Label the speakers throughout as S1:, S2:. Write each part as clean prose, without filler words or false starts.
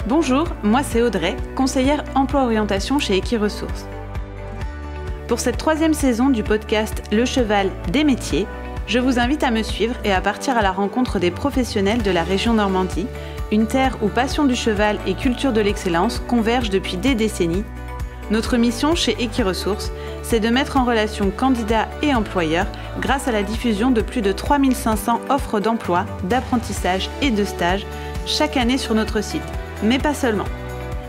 S1: Bonjour, moi c'est Audrey, conseillère emploi-orientation chez Equiresources. Pour cette 3e saison du podcast Le Cheval des métiers, je vous invite à me suivre et à partir à la rencontre des professionnels de la région Normandie, une terre où passion du cheval et culture de l'excellence convergent depuis des décennies. Notre mission chez Equiresources, c'est de mettre en relation candidats et employeurs grâce à la diffusion de plus de 3500 offres d'emploi, d'apprentissage et de stage chaque année sur notre site. Mais pas seulement.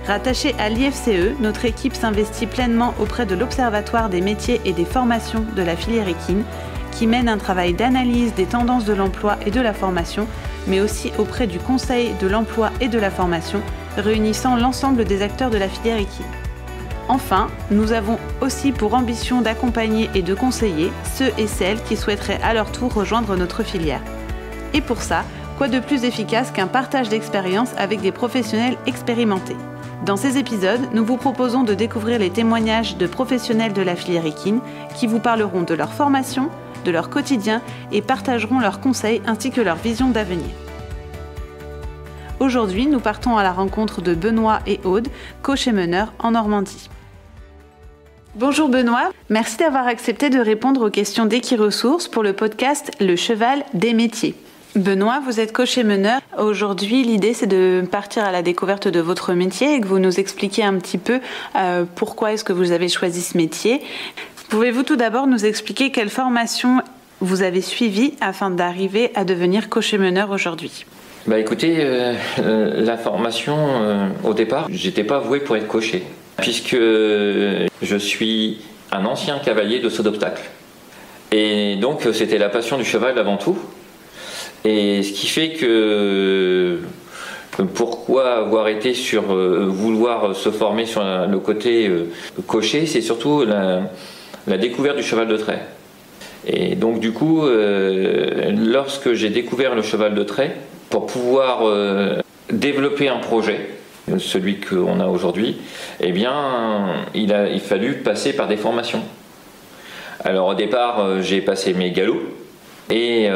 S1: Rattachée à l'IFCE, notre équipe s'investit pleinement auprès de l'Observatoire des métiers et des formations de la filière équine, qui mène un travail d'analyse des tendances de l'emploi et de la formation, mais aussi auprès du Conseil de l'emploi et de la formation, réunissant l'ensemble des acteurs de la filière équine. Enfin, nous avons aussi pour ambition d'accompagner et de conseiller ceux et celles qui souhaiteraient à leur tour rejoindre notre filière. Et pour ça, quoi de plus efficace qu'un partage d'expérience avec des professionnels expérimentés. Dans ces épisodes, nous vous proposons de découvrir les témoignages de professionnels de la filière équine qui vous parleront de leur formation, de leur quotidien et partageront leurs conseils ainsi que leur vision d'avenir. Aujourd'hui, nous partons à la rencontre de Benoît et Aude, coach et meneurs en Normandie. Bonjour Benoît, merci d'avoir accepté de répondre aux questions d'Equiresources pour le podcast Le Cheval des métiers. Benoît, vous êtes coach et meneur. Aujourd'hui, l'idée, c'est de partir à la découverte de votre métier et que vous nous expliquiez un petit peu pourquoi est-ce que vous avez choisi ce métier. Pouvez-vous tout d'abord nous expliquer quelle formation vous avez suivie afin d'arriver à devenir coach et meneur aujourd'hui ?
S2: Écoutez, la formation, au départ, j'étais pas voué pour être cocher, puisque je suis un ancien cavalier de saut d'obstacle. Et donc, c'était la passion du cheval avant tout. Et ce qui fait que pourquoi avoir été sur vouloir se former sur le côté cocher, c'est surtout la découverte du cheval de trait. Et donc du coup, lorsque j'ai découvert le cheval de trait, pour pouvoir développer un projet, celui qu'on a aujourd'hui, eh bien, il fallu passer par des formations. Alors au départ, j'ai passé mes galops. Et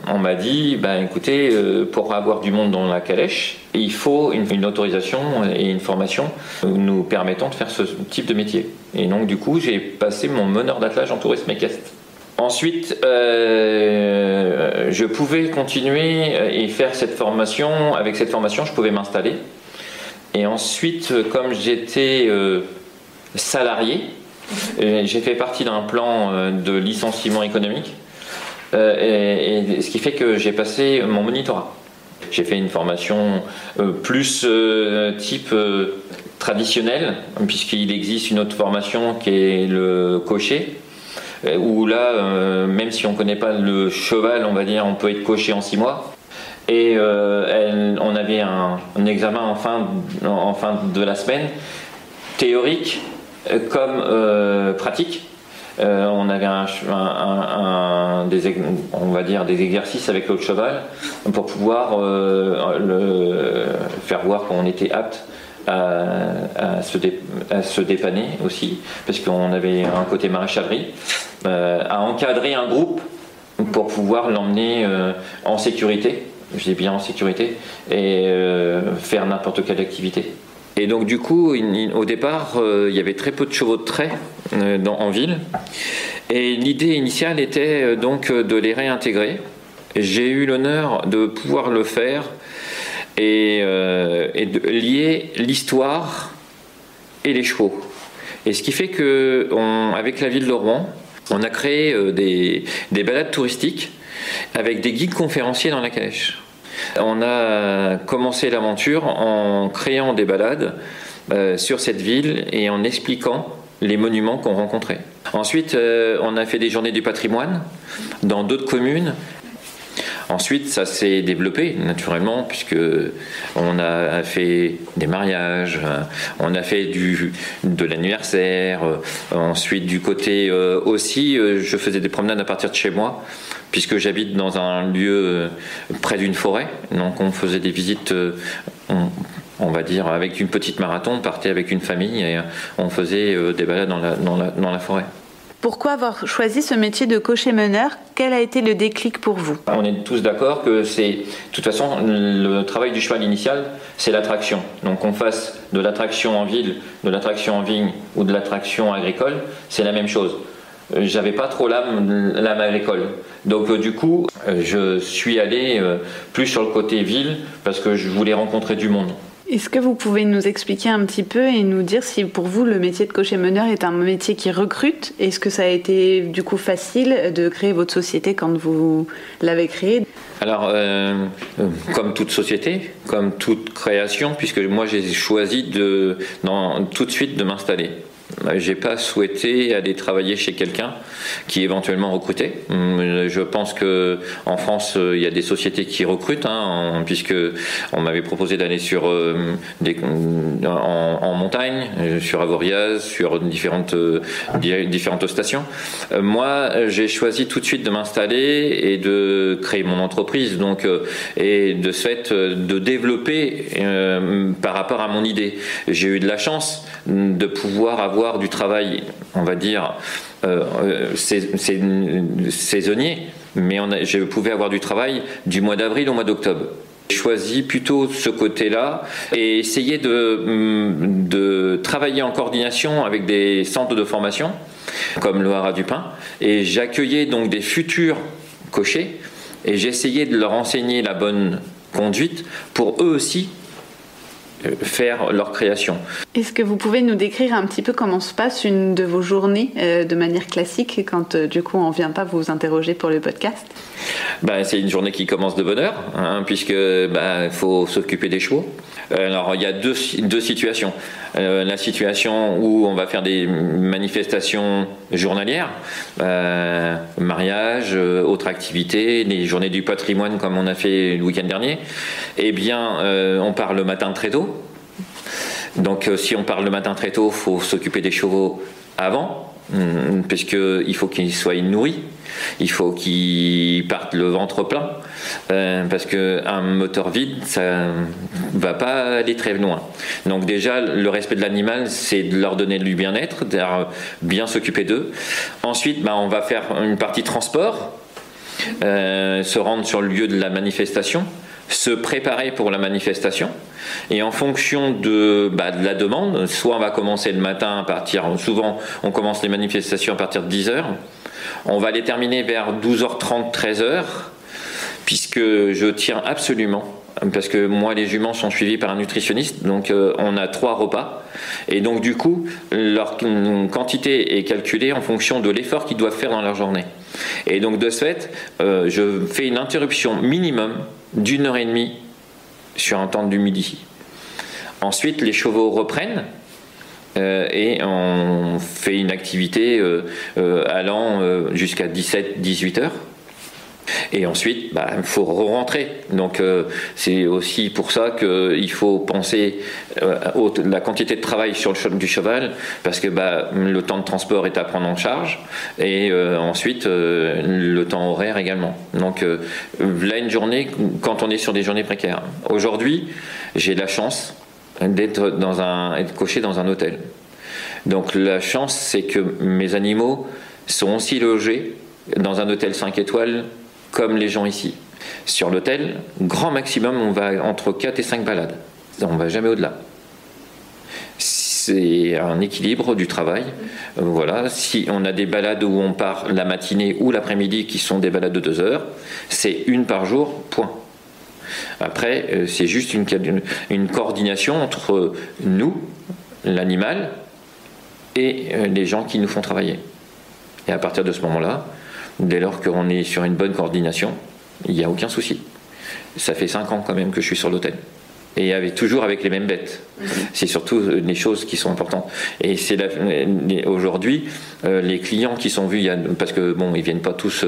S2: on m'a dit, écoutez, pour avoir du monde dans la calèche, il faut une autorisation et une formation nous permettant de faire ce type de métier. Et donc du coup, j'ai passé mon meneur d'attelage en tourisme équestre. Ensuite, je pouvais continuer et faire cette formation. Avec cette formation, je pouvais m'installer. Et ensuite, comme j'étais salarié, j'ai fait partie d'un plan de licenciement économique. Et ce qui fait que j'ai passé mon monitorat. J'ai fait une formation plus type traditionnel, puisqu'il existe une autre formation qui est le cocher, où là, même si on ne connaît pas le cheval, on va dire, on peut être cocher en 6 mois. Et on avait un examen en fin de la semaine, théorique comme pratique. On avait on va dire des exercices avec l'autre cheval pour pouvoir faire voir qu'on était apte à se dépanner aussi, parce qu'on avait un côté maréchalerie, à encadrer un groupe pour pouvoir l'emmener en sécurité, je dis bien en sécurité, et faire n'importe quelle activité. Et donc du coup, au départ, il y avait très peu de chevaux de trait en ville. Et l'idée initiale était donc de les réintégrer. J'ai eu l'honneur de pouvoir le faire et de lier l'histoire et les chevaux. Et ce qui fait qu'avec la ville de Rouen, on a créé des balades touristiques avec des guides conférenciers dans la calèche. On a commencé l'aventure en créant des balades sur cette ville et en expliquant les monuments qu'on rencontrait. Ensuite, on a fait des journées du patrimoine dans d'autres communes. Ensuite, ça s'est développé naturellement, puisque on a fait des mariages, on a fait de l'anniversaire. Ensuite, du côté aussi, je faisais des promenades à partir de chez moi, puisque j'habite dans un lieu près d'une forêt. Donc, on faisait des visites. On va dire avec une petite marathon, on partait avec une famille et on faisait des balades dans la forêt.
S1: Pourquoi avoir choisi ce métier de cocher-meneur? Quel a été le déclic pour vous?
S2: On est tous d'accord que c'est, de toute façon, le travail du cheval initial, c'est l'attraction. Donc qu'on fasse de l'attraction en ville, de l'attraction en vigne ou de l'attraction agricole, c'est la même chose. J'avais pas trop l'âme agricole. Donc du coup, je suis allé plus sur le côté ville parce que je voulais rencontrer du monde.
S1: Est-ce que vous pouvez nous expliquer un petit peu et nous dire si pour vous le métier de cocher-meneur est un métier qui recrute? Est-ce que ça a été du coup facile de créer votre société quand vous l'avez créée?
S2: Alors, comme toute société, comme toute création, puisque moi j'ai choisi tout de suite de m'installer. J'ai pas souhaité aller travailler chez quelqu'un qui éventuellement recrutait. Je pense que en France, il y a des sociétés qui recrutent, puisque on m'avait proposé d'aller sur en montagne, sur Avoriaz, sur différentes stations. Moi, j'ai choisi tout de suite de m'installer et de créer mon entreprise, donc et de ce fait de développer par rapport à mon idée. J'ai eu de la chance de pouvoir avoir du travail, on va dire, saisonnier, mais je pouvais avoir du travail du mois d'avril au mois d'octobre. J'ai choisi plutôt ce côté-là et essayer de travailler en coordination avec des centres de formation, comme le Haras du Pin, et j'accueillais donc des futurs cochers et j'essayais de leur enseigner la bonne conduite pour eux aussi faire leur création.
S1: Est-ce que vous pouvez nous décrire un petit peu comment se passe une de vos journées de manière classique quand du coup on ne vient pas vous interroger pour le podcast?
S2: C'est une journée qui commence de bonne heure, puisque faut s'occuper des chevaux. Alors il y a deux situations. La situation où on va faire des manifestations journalières, mariage, autres activités, les journées du patrimoine comme on a fait le week-end dernier. Eh bien, on part le matin très tôt. Donc si on part le matin très tôt, il faut s'occuper des chevaux avant, puisqu'il faut qu'ils soient nourris. Il faut qu'ils partent le ventre plein, parce qu'un moteur vide, ça va pas aller très loin. Donc déjà, le respect de l'animal, c'est de leur donner du bien-être, de bien s'occuper d'eux. Ensuite, on va faire une partie transport, se rendre sur le lieu de la manifestation, se préparer pour la manifestation, et en fonction de la demande, soit on va commencer le matin souvent on commence les manifestations à partir de 10h, on va les terminer vers 12h30, 13h, puisque je tiens absolument, parce que moi les juments sont suivis par un nutritionniste, donc on a 3 repas, et donc du coup leur quantité est calculée en fonction de l'effort qu'ils doivent faire dans leur journée. Et donc de ce fait, je fais une interruption minimum d'1h30 sur un temps du midi. Ensuite, les chevaux reprennent et on fait une activité allant jusqu'à 17-18 heures. Et ensuite, il faut rentrer. Donc c'est aussi pour ça qu'il faut penser la quantité de travail sur du cheval, parce que le temps de transport est à prendre en charge, et ensuite le temps horaire également. Donc là, une journée, quand on est sur des journées précaires. Aujourd'hui, j'ai la chance d'être coché dans un hôtel. Donc la chance, c'est que mes animaux sont aussi logés dans un hôtel 5 étoiles comme les gens ici. Sur l'hôtel, grand maximum, on va entre 4 et 5 balades. On ne va jamais au-delà. C'est un équilibre du travail. Voilà. Si on a des balades où on part la matinée ou l'après-midi qui sont des balades de 2 heures, c'est une par jour, point. Après, c'est juste une coordination entre nous, l'animal, et les gens qui nous font travailler. Et à partir de ce moment-là, dès lors qu'on est sur une bonne coordination, il n'y a aucun souci. Ça fait 5 ans quand même que je suis sur l'hôtel. Et toujours avec les mêmes bêtes. C'est surtout les choses qui sont importantes. Et c'est aujourd'hui, les clients qui sont vus, parce que ils viennent pas tous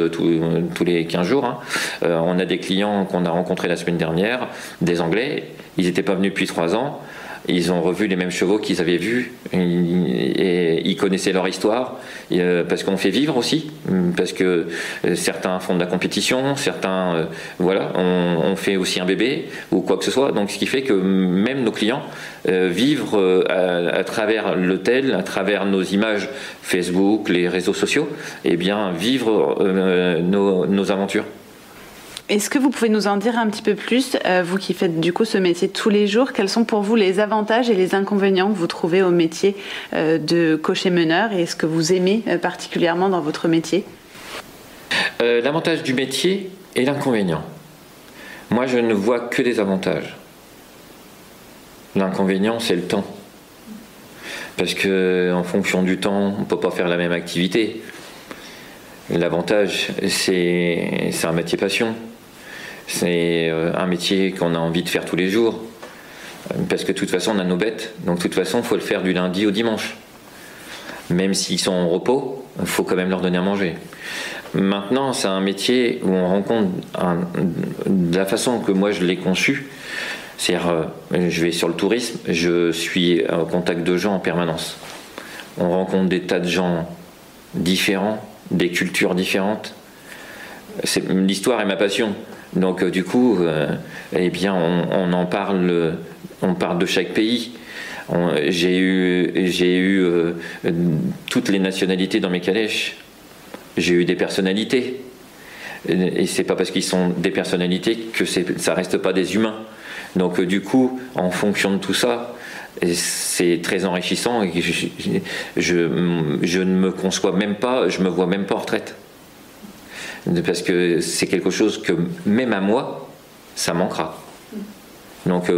S2: les 15 jours. On a des clients qu'on a rencontrés la semaine dernière, des Anglais. Ils n'étaient pas venus depuis 3 ans. ils ont revu les mêmes chevaux qu'ils avaient vus, et ils connaissaient leur histoire, parce qu'on fait vivre aussi, parce que certains font de la compétition, certains, voilà, on fait aussi un bébé ou quoi que ce soit, donc ce qui fait que même nos clients vivent à travers l'hôtel, à travers nos images Facebook, les réseaux sociaux, et bien vivre nos aventures.
S1: Est-ce que vous pouvez nous en dire un petit peu plus, vous qui faites du coup ce métier tous les jours, quels sont pour vous les avantages et les inconvénients que vous trouvez au métier de cocher-meneur, et ce que vous aimez particulièrement dans votre métier?
S2: L'avantage du métier et l'inconvénient. Moi, je ne vois que des avantages. L'inconvénient, c'est le temps. Parce qu'en fonction du temps, on ne peut pas faire la même activité. L'avantage, c'est un métier passion. C'est un métier qu'on a envie de faire tous les jours. Parce que de toute façon, on a nos bêtes. Donc de toute façon, il faut le faire du lundi au dimanche. Même s'ils sont en repos, il faut quand même leur donner à manger. Maintenant, c'est un métier où on rencontre, de la façon que moi je l'ai conçu, c'est-à-dire, je vais sur le tourisme, je suis en contact de gens en permanence. On rencontre des tas de gens différents, des cultures différentes. L'histoire est ma passion. Donc du coup, eh bien, on parle de chaque pays. J'ai eu toutes les nationalités dans mes calèches. J'ai eu des personnalités. Et c'est pas parce qu'ils sont des personnalités que ça reste pas des humains. Donc du coup, en fonction de tout ça, c'est très enrichissant, et je ne me conçois même pas, je me vois même pas en retraite. Parce que c'est quelque chose que même à moi, ça manquera. Donc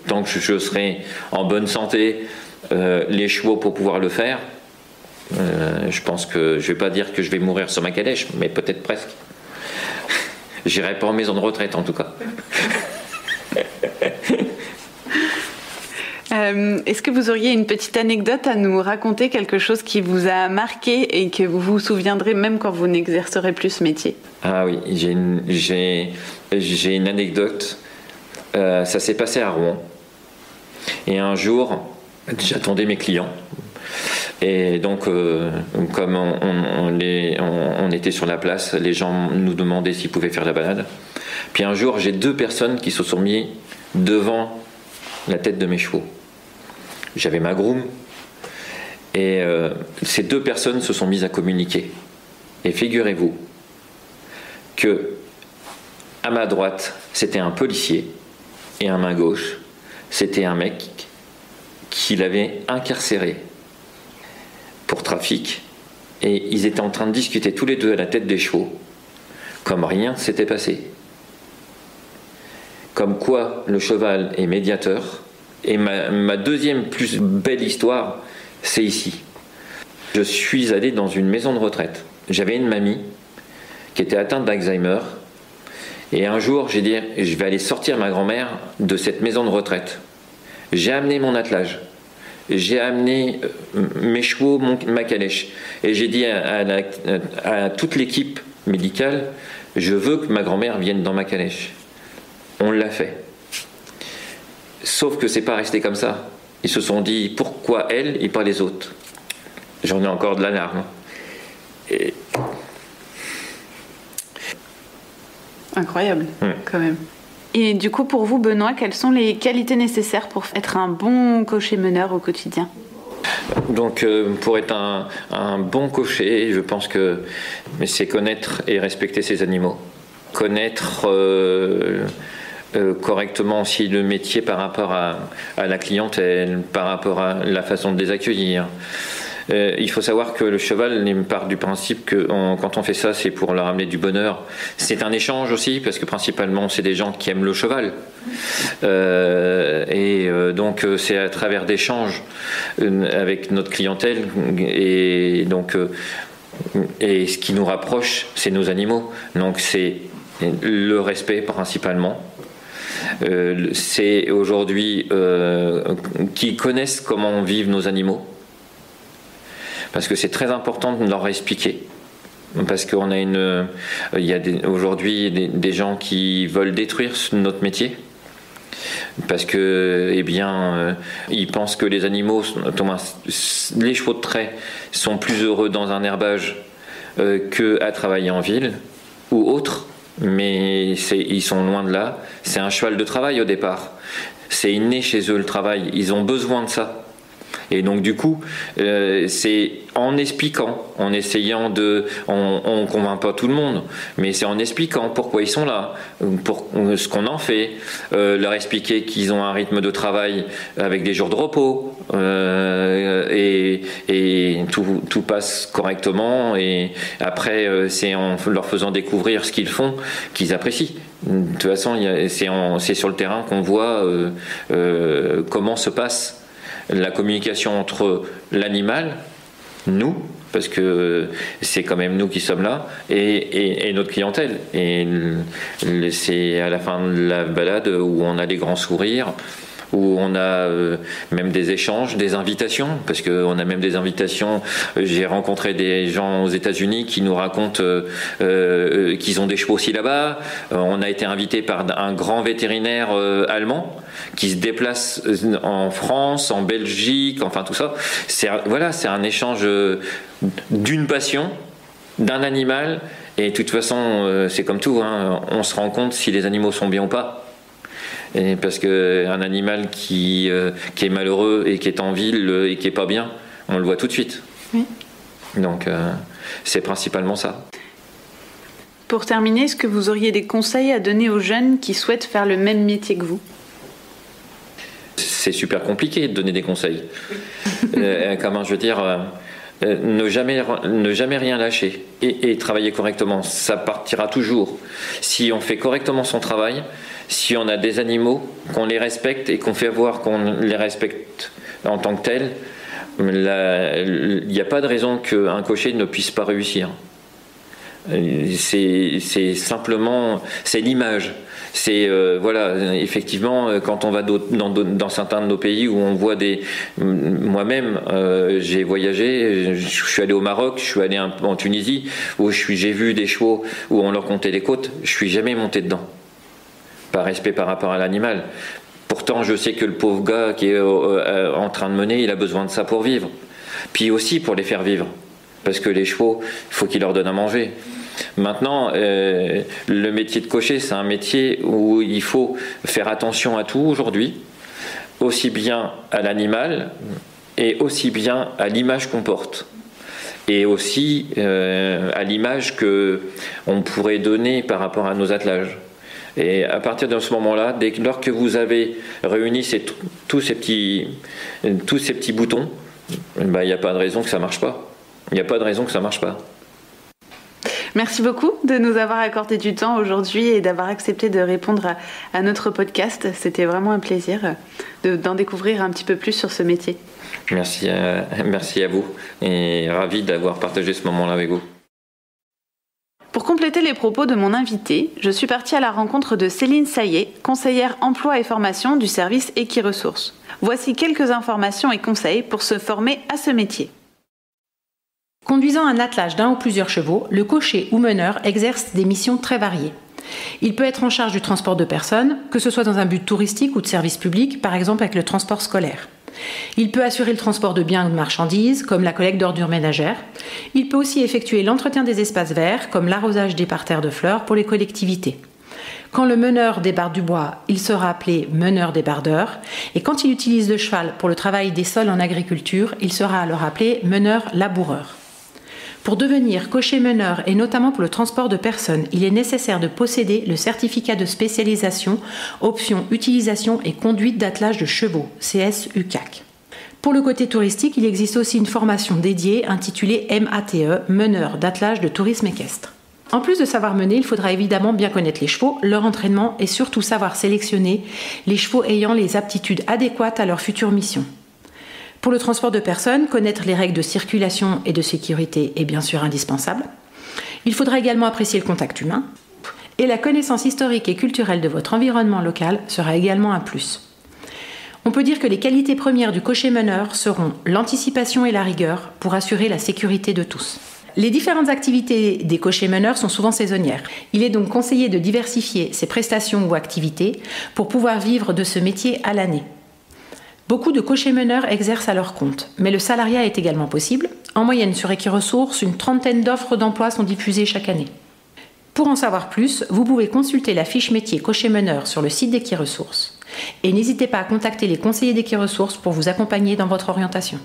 S2: tant que je serai en bonne santé, les chevaux pour pouvoir le faire, je pense que je vais pas dire que je vais mourir sur ma calèche, mais peut-être presque. J'irai pas en maison de retraite en tout cas.
S1: Est-ce que vous auriez une petite anecdote à nous raconter, quelque chose qui vous a marqué et que vous vous souviendrez même quand vous n'exercerez plus ce métier?
S2: Ah oui, j'ai une anecdote. Ça s'est passé à Rouen. Et un jour, j'attendais mes clients. Et donc, comme on était sur la place, les gens nous demandaient s'ils pouvaient faire la balade. Puis un jour, j'ai deux personnes qui se sont mis devant la tête de mes chevaux. J'avais ma groom, et ces deux personnes se sont mises à communiquer. Et figurez-vous que à ma droite, c'était un policier, et à ma gauche, c'était un mec qui l'avait incarcéré pour trafic, et ils étaient en train de discuter tous les deux à la tête des chevaux, comme rien ne s'était passé. Comme quoi le cheval est médiateur. Et ma deuxième plus belle histoire, c'est ici. Je suis allé dans une maison de retraite. J'avais une mamie qui était atteinte d'Alzheimer. Et un jour, j'ai dit, je vais aller sortir ma grand-mère de cette maison de retraite. J'ai amené mon attelage. J'ai amené mes chevaux, ma calèche. Et j'ai dit à toute l'équipe médicale, je veux que ma grand-mère vienne dans ma calèche. On l'a fait. Sauf que c'est pas resté comme ça. Ils se sont dit, pourquoi elle et pas les autres? J'en ai encore de la larme. Et...
S1: Incroyable, quand même. Et du coup, pour vous, Benoît, quelles sont les qualités nécessaires pour être un bon cocher-meneur au quotidien?
S2: Donc, pour être un bon cocher, je pense que c'est connaître et respecter ses animaux. Connaître correctement aussi le métier par rapport à la clientèle, par rapport à la façon de les accueillir. Il faut savoir que le cheval part du principe que quand on fait ça, c'est pour leur amener du bonheur. C'est un échange aussi, parce que principalement, c'est des gens qui aiment le cheval. Donc, c'est à travers d'échanges avec notre clientèle. Et donc, et ce qui nous rapproche, c'est nos animaux. Donc, c'est le respect principalement. C'est aujourd'hui qu'ils connaissent comment vivent nos animaux. Parce que c'est très important de leur expliquer. Parce qu'on a il y a aujourd'hui des gens qui veulent détruire notre métier. parce que ils pensent que les animaux, les chevaux de trait, sont plus heureux dans un herbage qu'à travailler en ville ou autre, mais ils sont loin de là. C'est un cheval de travail au départ, c'est inné chez eux le travail, ils ont besoin de ça. Et donc du coup, c'est en expliquant, en essayant de... On convainc pas tout le monde, mais c'est en expliquant pourquoi ils sont là, pour ce qu'on en fait, leur expliquer qu'ils ont un rythme de travail avec des jours de repos, et tout passe correctement, et après c'est en leur faisant découvrir ce qu'ils font qu'ils apprécient. De toute façon, c'est sur le terrain qu'on voit comment se passe la communication entre l'animal, nous, parce que c'est quand même nous qui sommes là, et notre clientèle. Et c'est à la fin de la balade où on a des grands sourires, où on a même des échanges, des invitations, parce qu'on a même des invitations. J'ai rencontré des gens aux États-Unis qui nous racontent qu'ils ont des chevaux aussi là-bas. On a été invité par un grand vétérinaire allemand qui se déplace en France, en Belgique, enfin tout ça. C'est un échange d'une passion, d'un animal, et de toute façon, c'est comme tout, hein, on se rend compte si les animaux sont bien ou pas. Et parce qu'un animal qui est malheureux et qui est en ville et qui est pas bien, on le voit tout de suite. Oui. Donc c'est principalement ça.
S1: Pour terminer, est-ce que vous auriez des conseils à donner aux jeunes qui souhaitent faire le même métier que vous ?
S2: C'est super compliqué de donner des conseils. Comment je veux dire, ne jamais rien lâcher et travailler correctement. Ça partira toujours. Si on fait correctement son travail, si on a des animaux, qu'on les respecte et qu'on fait voir qu'on les respecte en tant que tels, il n'y a pas de raison qu'un cocher ne puisse pas réussir. C'est simplement, c'est l'image. C'est effectivement, quand on va dans certains de nos pays où on voit moi-même, j'ai voyagé, je suis allé au Maroc, je suis allé en Tunisie, où j'ai vu des chevaux où on leur comptait les côtes, je suis jamais monté dedans. Par respect par rapport à l'animal. Pourtant, je sais que le pauvre gars qui est en train de mener, il a besoin de ça pour vivre. Puis aussi pour les faire vivre. Parce que les chevaux, il faut qu'ils leur donnent à manger. Maintenant, le métier de cocher, c'est un métier où il faut faire attention à tout aujourd'hui, aussi bien à l'animal et aussi bien à l'image qu'on porte. Et aussi à l'image qu'on pourrait donner par rapport à nos attelages. Et à partir de ce moment-là, lors que vous avez réuni tous ces petits boutons, il n'y a pas de raison que ça ne marche pas. Il n'y a pas de raison que ça ne marche pas.
S1: Merci beaucoup de nous avoir accordé du temps aujourd'hui et d'avoir accepté de répondre à notre podcast. C'était vraiment un plaisir d'en découvrir un petit peu plus sur ce métier.
S2: Merci à vous et ravi d'avoir partagé ce moment-là avec vous.
S1: Pour compléter les propos de mon invité, je suis partie à la rencontre de Céline Saillet, conseillère emploi et formation du service Equiresources. Voici quelques informations et conseils pour se former à ce métier.
S3: Conduisant un attelage d'un ou plusieurs chevaux, le cocher ou meneur exerce des missions très variées. Il peut être en charge du transport de personnes, que ce soit dans un but touristique ou de service public, par exemple avec le transport scolaire. Il peut assurer le transport de biens ou de marchandises, comme la collecte d'ordures ménagères. Il peut aussi effectuer l'entretien des espaces verts, comme l'arrosage des parterres de fleurs pour les collectivités. Quand le meneur débarde du bois, il sera appelé meneur-débardeur. Et quand il utilise le cheval pour le travail des sols en agriculture, il sera alors appelé meneur-laboureur. Pour devenir cocher-meneur et notamment pour le transport de personnes, il est nécessaire de posséder le certificat de spécialisation, option utilisation et conduite d'attelage de chevaux, CS-UCAC. Pour le côté touristique, il existe aussi une formation dédiée intitulée MATE, meneur d'attelage de tourisme équestre. En plus de savoir mener, il faudra évidemment bien connaître les chevaux, leur entraînement et surtout savoir sélectionner les chevaux ayant les aptitudes adéquates à leur future mission. Pour le transport de personnes, connaître les règles de circulation et de sécurité est bien sûr indispensable. Il faudra également apprécier le contact humain. Et la connaissance historique et culturelle de votre environnement local sera également un plus. On peut dire que les qualités premières du cocher-meneur seront l'anticipation et la rigueur pour assurer la sécurité de tous. Les différentes activités des cochers-meneurs sont souvent saisonnières. Il est donc conseillé de diversifier ses prestations ou activités pour pouvoir vivre de ce métier à l'année. Beaucoup de cochers-meneurs exercent à leur compte, mais le salariat est également possible. En moyenne, sur Equiresources, une trentaine d'offres d'emploi sont diffusées chaque année. Pour en savoir plus, vous pouvez consulter la fiche métier cocher-meneur sur le site d'Equiresources. Et n'hésitez pas à contacter les conseillers d'Equiresources pour vous accompagner dans votre orientation.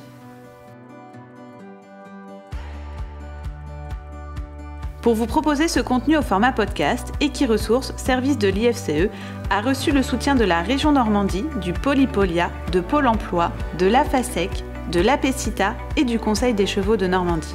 S1: Pour vous proposer ce contenu au format podcast, Equiresources, service de l'IFCE, a reçu le soutien de la région Normandie, du Polypolia, de Pôle emploi, de l'AFASEC, de l'APECITA et du Conseil des chevaux de Normandie.